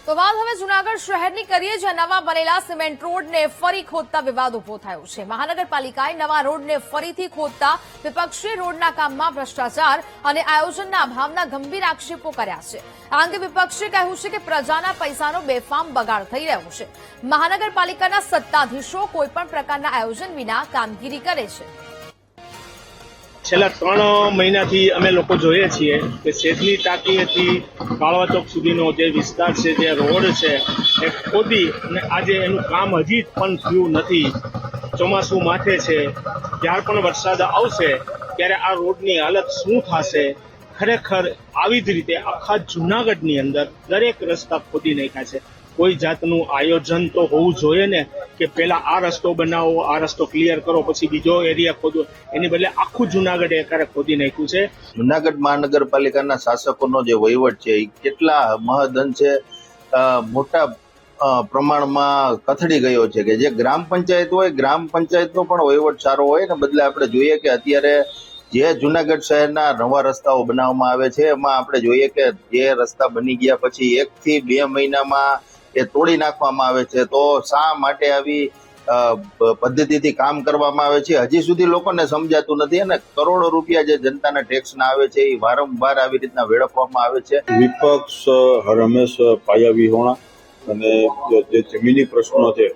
તો વાત હવે જૂનાગઢ શહેરની કરીએ, જ્યાં નવા બનેલા સિમેન્ટ રોડને ફરી ખોદતા વિવાદ ઉભો થયો છે। મહાનગરપાલિકાએ નવા રોડને ફરીથી ખોદતા વિપક્ષે રોડના કામમાં ભ્રષ્ટાચાર અને આયોજનના અભાવના ગંભીર આક્ષેપો કર્યા છે। આ અંગે વિપક્ષે કહ્યું છે કે પ્રજાના પૈસાનો બેફામ બગાડ થઈ રહ્યો છે। મહાનગરપાલિકાના સત્તાધીશો કોઈપણ પ્રકારના આયોજન વિના કામગીરી કરે છે। છેલ્લા 3 મહિનાથી અમે લોકો જોઈએ છીએ કે શેઠની ટાંકીથી કાળવા ચોક સુધીનો જે વિસ્તાર છે, જે રોડ છે, એ ખોદી અને આજે એનું કામ હજી પણ થયું નથી। ચોમાસું માથે છે, જ્યારે પણ વરસાદ આવશે ત્યારે આ રોડની હાલત શું થશે? ખરેખર આવી જ રીતે આખા જૂનાગઢની અંદર દરેક રસ્તા ખોદી નાખ્યા છે। કોઈ જાતનું આયોજન તો હોવું જોઈએ ને, કે પહેલા આ રસ્તો બનાવો, આ રસ્તો ક્લિયર કરો, પછી બીજો એરિયા ખોદો। એની બદલે આખું જૂનાગઢ એકારે ખોદી નાખ્યું છે। જૂનાગઢ મહાનગરપાલિકાના શાસકોનો જે વહીવટ છે એ કેટલા મહદઅંશે મોટા પ્રમાણમાં કથળી ગયો છે કે જે ગ્રામ પંચાયત હોય, ગ્રામ પંચાયતનો પણ વહીવટ સારો હોય ને બદલે આપણે જોઈએ કે અત્યારે જે જૂનાગઢ શહેરના નવા રસ્તાઓ બનાવવામાં આવે છે એમાં આપણે જોઈએ કે જે રસ્તા બની ગયા પછી 1 થી 2 મહિનામાં એ તોડી નાખવામાં આવે છે। તો શા માટે આવી પદ્ધતિથી કામ કરવામાં આવે છે હજી સુધી લોકોને સમજાતું નથી અને કરોડો રૂપિયા જે જનતાના ટેક્સના આવે છે એ વારંવાર આવી રીતના વેડફવામાં આવે છે। વિપક્ષ હરહંમેશ પાયા વિહોણા અને જે જમીની પ્રશ્નો છે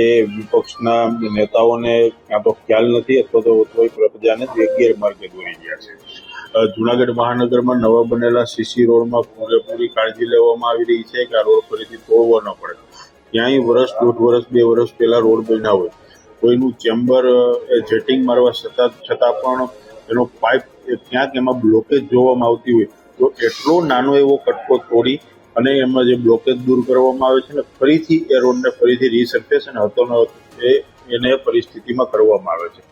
એ વિપક્ષના નેતાઓને ક્યાં તો ખ્યાલ નથી અથવા તો કોઈ પ્રજાને ગેરમાર્ગે દોરી ગયા છે। જૂનાગઢ મહાનગરમાં નવા બનેલા સીસી રોડમાં પૂરેપૂરી કાળજી લેવામાં આવી રહી છે કે આ રોડ ફરીથી તોડવો ન પડે। ક્યાંય વર્ષ, 1.5 વર્ષ, 2 વર્ષ પહેલા રોડ બન્યા હોય, કોઈનું ચેમ્બર જેટિંગ મારવા છતાં પણ એનો પાઇપ ક્યાંક એમાં બ્લોકેજ જોવામાં આવતી હોય તો એટલો નાનો એવો કટકો તોડી અને એમાં જે બ્લોકેજ દૂર કરવામાં આવે છે ને ફરીથી એ રોડને ફરીથી રીસર્ફેસ અને હતો એને પરિસ્થિતિમાં કરવામાં આવે છે।